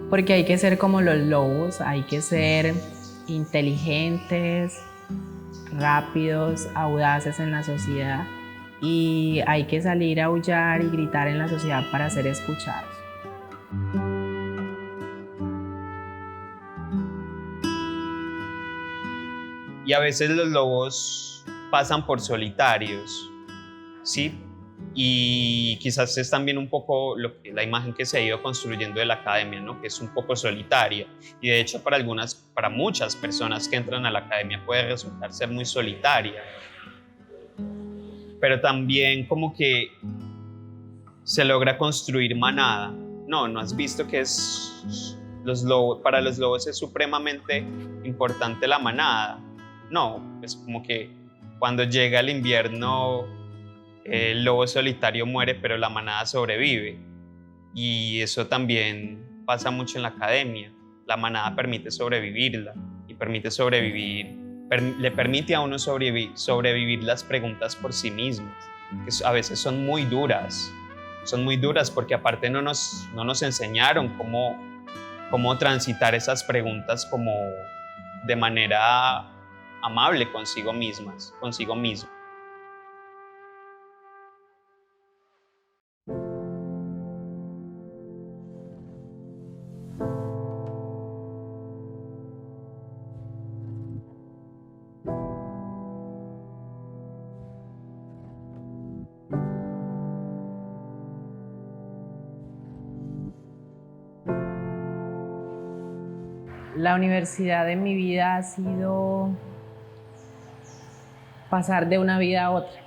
Porque hay que ser como los lobos, hay que ser inteligentes, rápidos, audaces en la sociedad y hay que salir a aullar y gritar en la sociedad para ser escuchados. Y a veces los lobos pasan por solitarios, ¿sí? Y quizás es también un poco la imagen que se ha ido construyendo de la academia, ¿no? Que es un poco solitaria. Y de hecho para muchas personas que entran a la academia puede resultar ser muy solitaria. Pero también como que se logra construir manada. No, ¿no has visto que para los lobos es supremamente importante la manada? No, es como que cuando llega el invierno el lobo solitario muere, pero la manada sobrevive. Y eso también pasa mucho en la academia. La manada permite sobrevivirla y le permite a uno sobrevivir las preguntas por sí mismas, que a veces son muy duras. Son muy duras porque aparte no nos enseñaron cómo transitar esas preguntas como de manera amable consigo mismas, consigo mismo. La universidad en mi vida ha sido pasar de una vida a otra.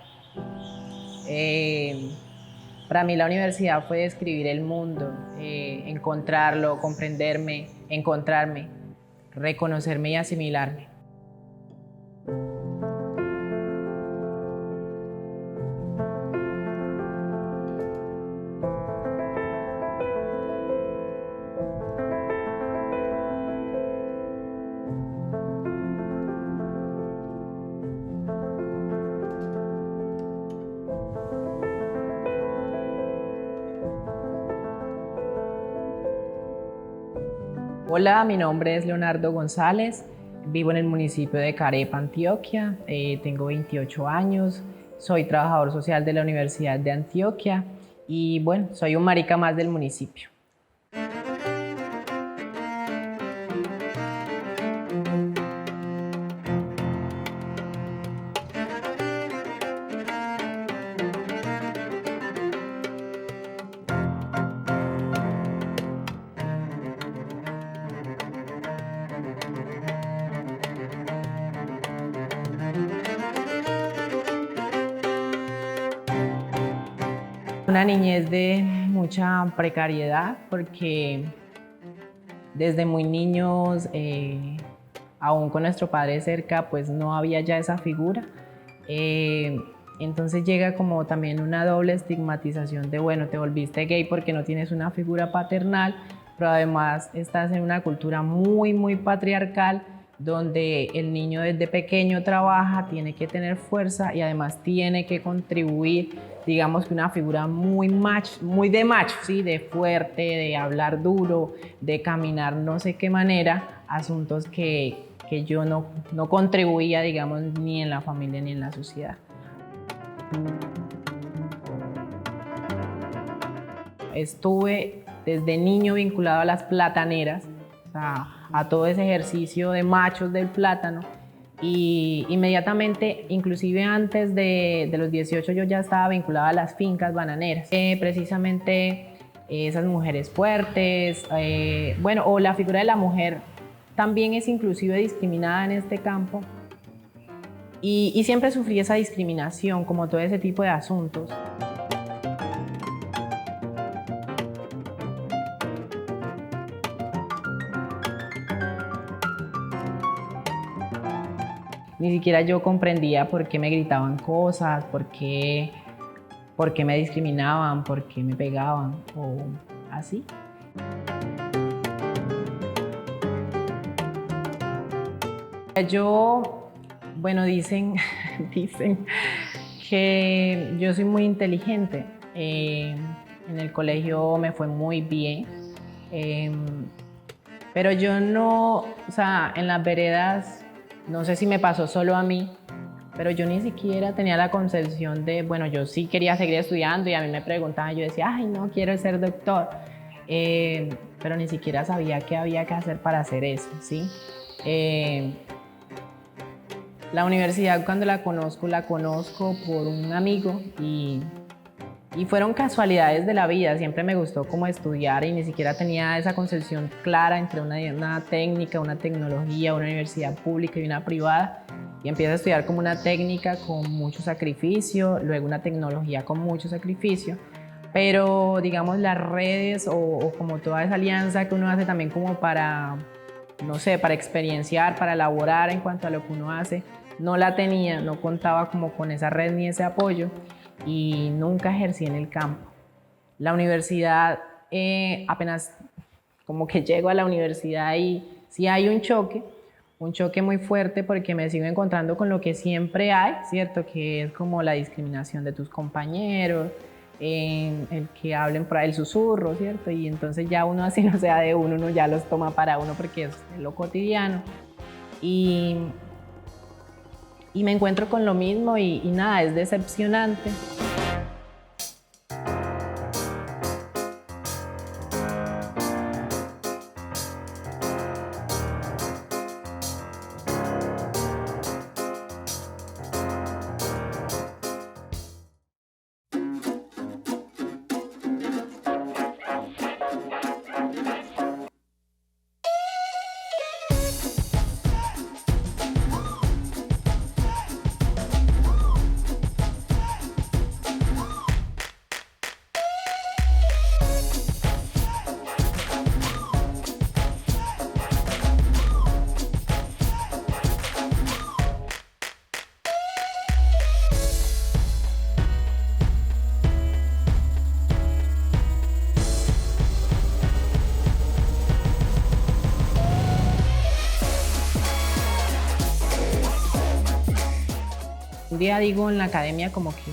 Para mí la universidad fue describir el mundo, encontrarlo, comprenderme, encontrarme, reconocerme y asimilarme. Hola, mi nombre es Leonardo González, vivo en el municipio de Carepa, Antioquia, tengo 28 años, soy trabajador social de la Universidad de Antioquia y bueno, soy un marica más del municipio. Una niñez de mucha precariedad porque desde muy niños, aún con nuestro padre cerca, pues no había ya esa figura. Entonces llega como también una doble estigmatización de, bueno, te volviste gay porque no tienes una figura paternal, pero además estás en una cultura muy, muy patriarcal, donde el niño desde pequeño trabaja, tiene que tener fuerza y además tiene que contribuir, digamos que una figura muy de macho, ¿sí? De fuerte, de hablar duro, de caminar no sé qué manera, asuntos que yo no contribuía, digamos, ni en la familia ni en la sociedad. Estuve desde niño vinculado a las plataneras, o sea, a todo ese ejercicio de machos del plátano y inmediatamente, inclusive antes de los 18, yo ya estaba vinculada a las fincas bananeras. Precisamente esas mujeres fuertes, bueno, o la figura de la mujer también es inclusive discriminada en este campo y siempre sufrí esa discriminación, como todo ese tipo de asuntos. Ni siquiera yo comprendía por qué me gritaban cosas, por qué me discriminaban, por qué me pegaban o así. Yo, bueno, dicen que yo soy muy inteligente. En el colegio me fue muy bien. Pero yo no, o sea, en las veredas, no sé si me pasó solo a mí, pero yo ni siquiera tenía la concepción de, bueno, yo sí quería seguir estudiando y a mí me preguntaban, yo decía, ay, no, quiero ser doctor, pero ni siquiera sabía qué había que hacer para hacer eso, ¿sí? Eh, la universidad cuando la conozco por un amigo y fueron casualidades de la vida, siempre me gustó como estudiar y ni siquiera tenía esa concepción clara entre una técnica, una tecnología, una universidad pública y una privada. Y empiezo a estudiar como una técnica con mucho sacrificio, luego una tecnología con mucho sacrificio. Pero digamos las redes o como toda esa alianza que uno hace también como para, no sé, para experienciar, para elaborar en cuanto a lo que uno hace, no la tenía, no contaba como con esa red ni ese apoyo y nunca ejercí en el campo. La universidad, apenas como que llego a la universidad y sí hay un choque muy fuerte porque me sigo encontrando con lo que siempre hay, ¿cierto? Que es como la discriminación de tus compañeros, el que hablen por ahí el susurro, ¿cierto? Y entonces ya uno así no sea de uno, uno ya los toma para uno porque es lo cotidiano. Y, y me encuentro con lo mismo y nada, es decepcionante. Un día digo en la academia como que,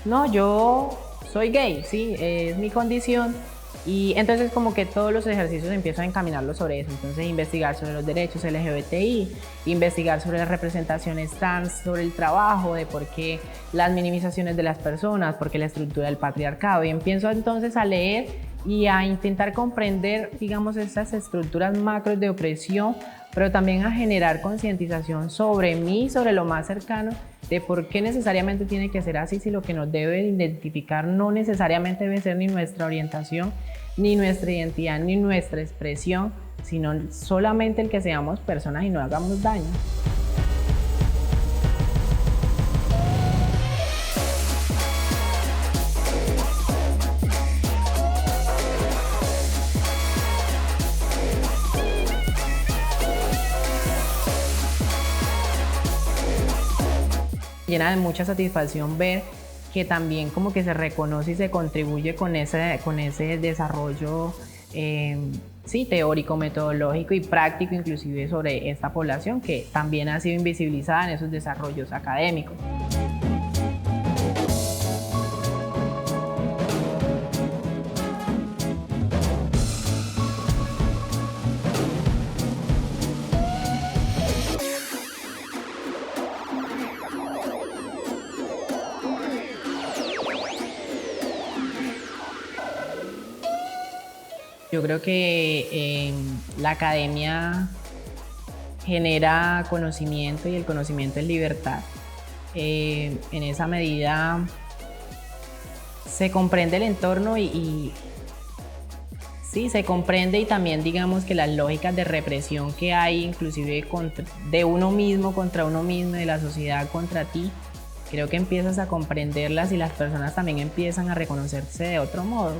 no, yo soy gay, sí, es mi condición. Y entonces como que todos los ejercicios empiezo a encaminarlos sobre eso. Entonces investigar sobre los derechos LGBTI, investigar sobre las representaciones trans, sobre el trabajo, de por qué las minimizaciones de las personas, por qué la estructura del patriarcado. Y empiezo entonces a leer y a intentar comprender, digamos, esas estructuras macros de opresión, pero también a generar concientización sobre mí, sobre lo más cercano, de por qué necesariamente tiene que ser así, si lo que nos debe identificar no necesariamente debe ser ni nuestra orientación, ni nuestra identidad, ni nuestra expresión, sino solamente el que seamos personas y no hagamos daño. Llena de mucha satisfacción ver que también como que se reconoce y se contribuye con ese desarrollo sí, teórico, metodológico y práctico inclusive sobre esta población que también ha sido invisibilizada en esos desarrollos académicos. Yo creo que la academia genera conocimiento y el conocimiento es libertad. En esa medida se comprende el entorno y sí, se comprende y también digamos que las lógicas de represión que hay inclusive de uno mismo contra uno mismo, de la sociedad contra ti, creo que empiezas a comprenderlas y las personas también empiezan a reconocerse de otro modo.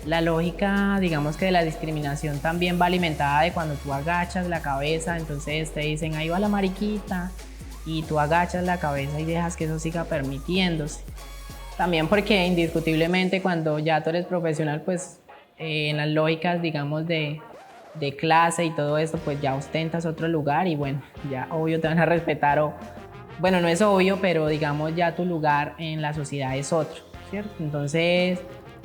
La lógica, digamos que de la discriminación también va alimentada de cuando tú agachas la cabeza, entonces te dicen ahí va la mariquita y tú agachas la cabeza y dejas que eso siga permitiéndose. También porque indiscutiblemente cuando ya tú eres profesional, pues en las lógicas, digamos, de clase y todo esto, pues ya ostentas otro lugar y bueno, ya obvio te van a respetar o, bueno, no es obvio, pero digamos ya tu lugar en la sociedad es otro, ¿cierto? Entonces,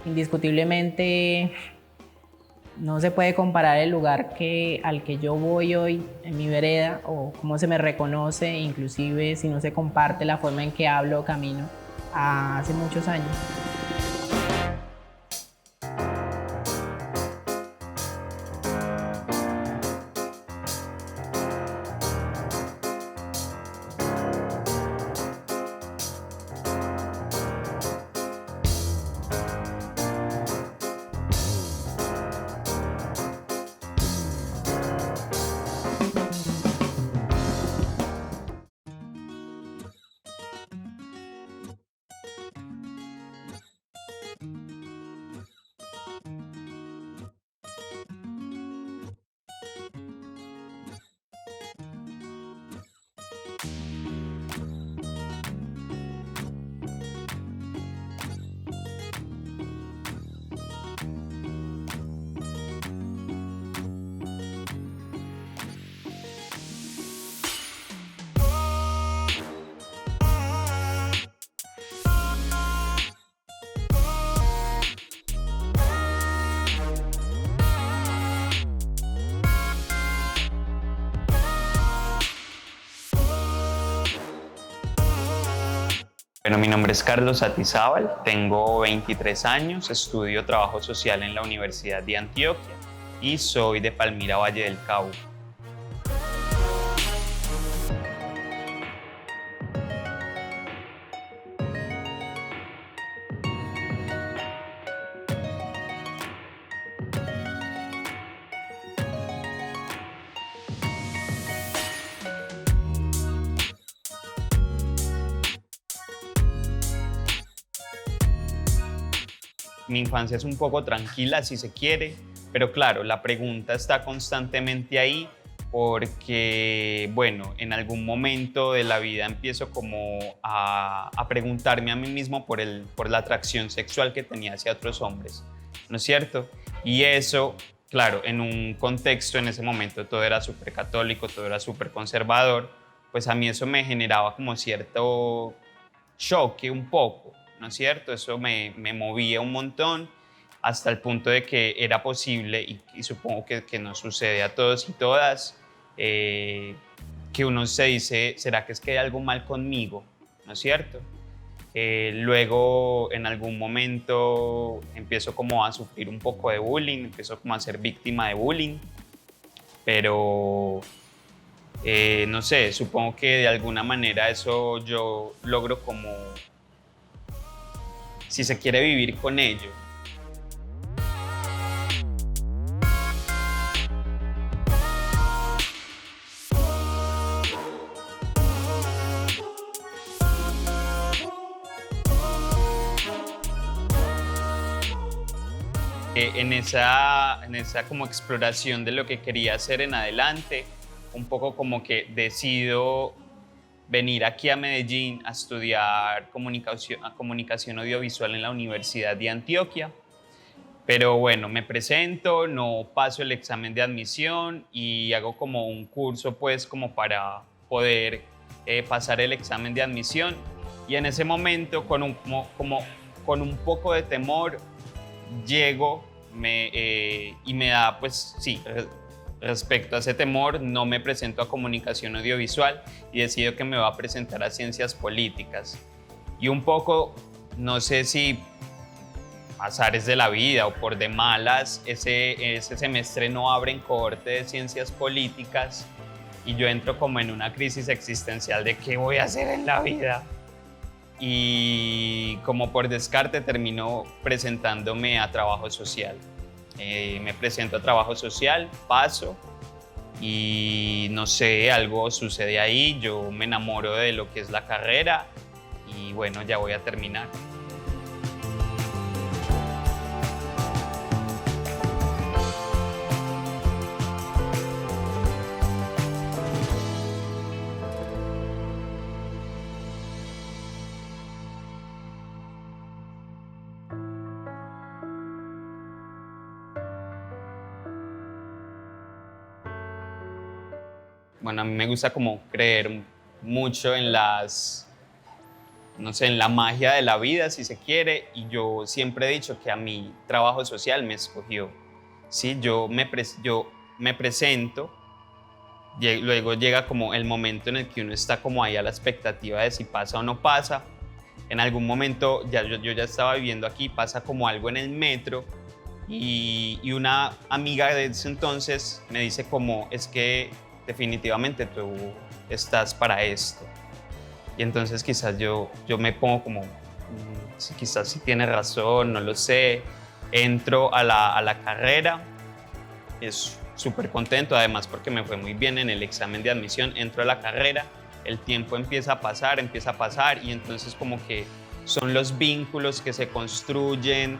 indiscutiblemente no se puede comparar el lugar al que yo voy hoy en mi vereda o cómo se me reconoce, inclusive si no se comparte la forma en que hablo o camino, a hace muchos años. Bueno, mi nombre es Carlos Atizábal, tengo 23 años, estudio trabajo social en la Universidad de Antioquia y soy de Palmira, Valle del Cauca. Mi infancia es un poco tranquila, si se quiere, pero claro, la pregunta está constantemente ahí porque, bueno, en algún momento de la vida empiezo como a preguntarme a mí mismo por la atracción sexual que tenía hacia otros hombres, ¿no es cierto? Y eso, claro, en un contexto, en ese momento todo era súper católico, todo era súper conservador, pues a mí eso me generaba como cierto choque un poco, ¿no es cierto? Eso me movía un montón hasta el punto de que era posible, y supongo que nos sucede a todos y todas, que uno se dice, ¿será que es que hay algo mal conmigo? ¿No es cierto? Luego, en algún momento, empiezo como a sufrir un poco de bullying, empiezo como a ser víctima de bullying, pero no sé, supongo que de alguna manera eso yo logro como, si se quiere, vivir con ello. En esa como exploración de lo que quería hacer en adelante, un poco como que decido venir aquí a Medellín a estudiar comunicación audiovisual en la Universidad de Antioquia. Pero bueno, me presento, no paso el examen de admisión y hago como un curso pues como para poder pasar el examen de admisión. Y en ese momento, con un poco de temor, llego y me da, pues sí, respecto a ese temor, no me presento a comunicación audiovisual y decido que me va a presentar a ciencias políticas. Y un poco, no sé si azares de la vida o por de malas, ese semestre no abren cohorte de ciencias políticas y yo entro como en una crisis existencial de qué voy a hacer en la vida. Y como por descarte termino presentándome a trabajo social. Me presento a trabajo social, paso y no sé, algo sucede ahí, yo me enamoro de lo que es la carrera y bueno, ya voy a terminar. Bueno, a mí me gusta como creer mucho en no sé, en la magia de la vida, si se quiere, y yo siempre he dicho que a mi trabajo social me escogió. ¿sí? Yo me presento, luego llega como el momento en el que uno está como ahí a la expectativa de si pasa o no pasa. En algún momento, yo ya estaba viviendo aquí, pasa como algo en el metro y una amiga de ese entonces me dice como, es que definitivamente tú estás para esto. Y entonces quizás yo me pongo como, quizás sí tiene razón, no lo sé. Entro a la carrera, es súper contento, además porque me fue muy bien en el examen de admisión. Entro a la carrera, el tiempo empieza a pasar y entonces como que son los vínculos que se construyen,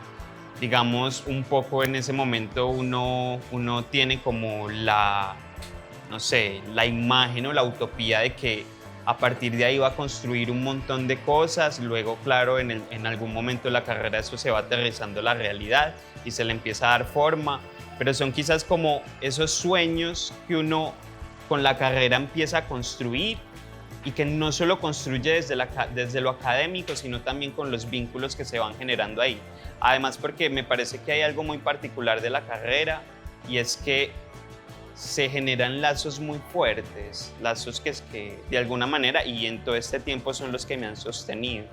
digamos, un poco en ese momento uno tiene como no sé, la imagen o la utopía de que a partir de ahí va a construir un montón de cosas. Luego, claro, en algún momento de la carrera eso se va aterrizando a la realidad y se le empieza a dar forma, pero son quizás como esos sueños que uno con la carrera empieza a construir y que no solo construye desde lo académico, sino también con los vínculos que se van generando ahí. Además, porque me parece que hay algo muy particular de la carrera y es que se generan lazos muy fuertes, lazos que de alguna manera y en todo este tiempo son los que me han sostenido.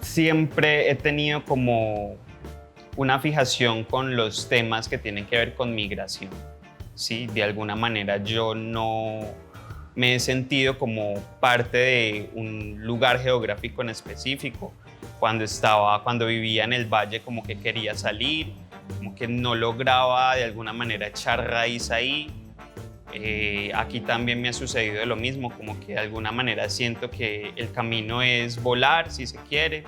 Siempre he tenido como una fijación con los temas que tienen que ver con migración. ¿Sí? De alguna manera yo no me he sentido como parte de un lugar geográfico en específico. Cuando vivía en el valle, como que quería salir, como que no lograba de alguna manera echar raíz ahí. Aquí también me ha sucedido lo mismo, como que de alguna manera siento que el camino es volar, si se quiere.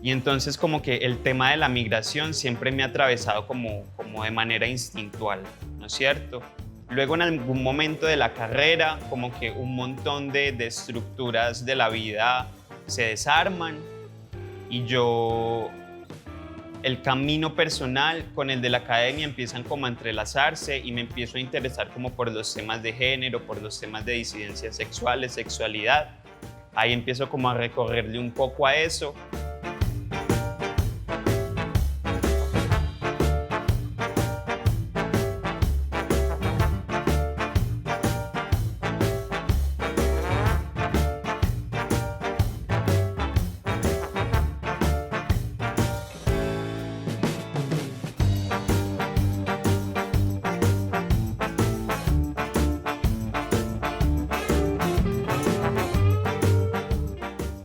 Y entonces como que el tema de la migración siempre me ha atravesado como de manera instintual, ¿no es cierto? Luego en algún momento de la carrera, como que un montón de estructuras de la vida se desarman y el camino personal con el de la academia empiezan como a entrelazarse y me empiezo a interesar como por los temas de género, por los temas de disidencias sexuales, sexualidad. Ahí empiezo como a recorrerle un poco a eso.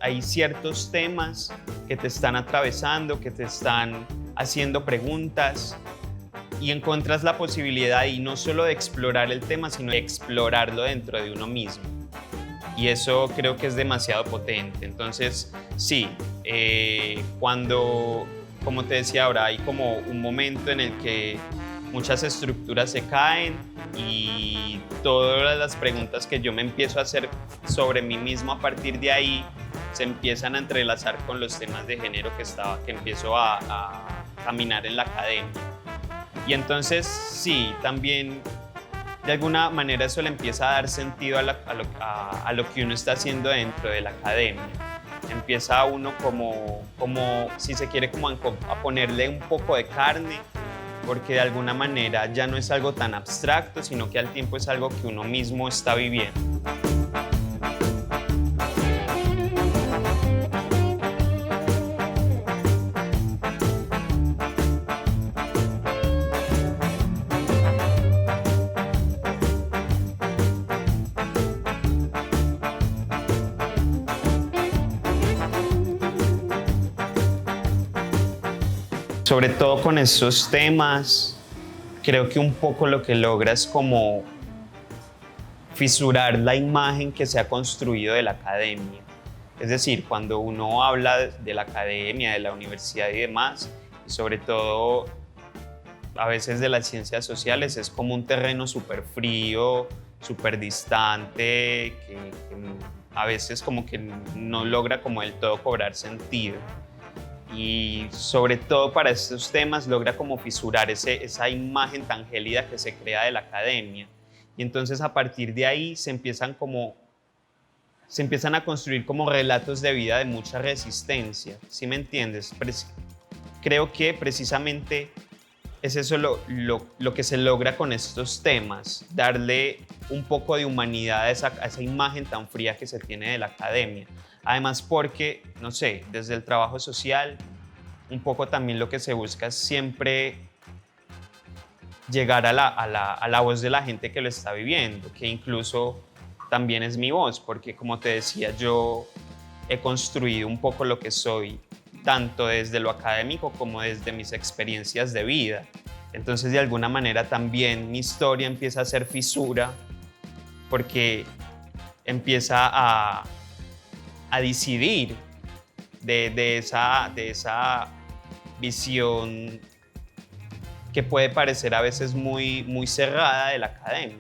Hay ciertos temas que te están atravesando, que te están haciendo preguntas y encuentras la posibilidad y no solo de explorar el tema, sino de explorarlo dentro de uno mismo. Y eso creo que es demasiado potente. Entonces, sí, cuando, como te decía ahora, hay como un momento en el que muchas estructuras se caen y todas las preguntas que yo me empiezo a hacer sobre mí mismo a partir de ahí se empiezan a entrelazar con los temas de género que empiezo a caminar en la academia. Y entonces sí, también de alguna manera eso le empieza a dar sentido a lo que uno está haciendo dentro de la academia. Empieza uno como si se quiere, como a ponerle un poco de carne, porque de alguna manera ya no es algo tan abstracto, sino que al tiempo es algo que uno mismo está viviendo. Sobre todo con estos temas, creo que un poco lo que logra es como fisurar la imagen que se ha construido de la academia. Es decir, cuando uno habla de la academia, de la universidad y demás, y sobre todo a veces de las ciencias sociales es como un terreno súper frío, súper distante, que a veces como que no logra como del todo cobrar sentido. Y sobre todo para estos temas logra como fisurar esa imagen tan gélida que se crea de la academia. Y entonces a partir de ahí se empiezan a construir como relatos de vida de mucha resistencia, ¿sí me entiendes? Creo que precisamente es eso lo que se logra con estos temas, darle un poco de humanidad a esa imagen tan fría que se tiene de la academia. Además porque, no sé, desde el trabajo social, un poco también lo que se busca es siempre llegar a la voz de la gente que lo está viviendo, que incluso también es mi voz, porque como te decía, yo he construido un poco lo que soy, tanto desde lo académico como desde mis experiencias de vida. Entonces, de alguna manera también mi historia empieza a ser fisura, porque empieza a decidir de esa visión que puede parecer a veces muy cerrada de la academia.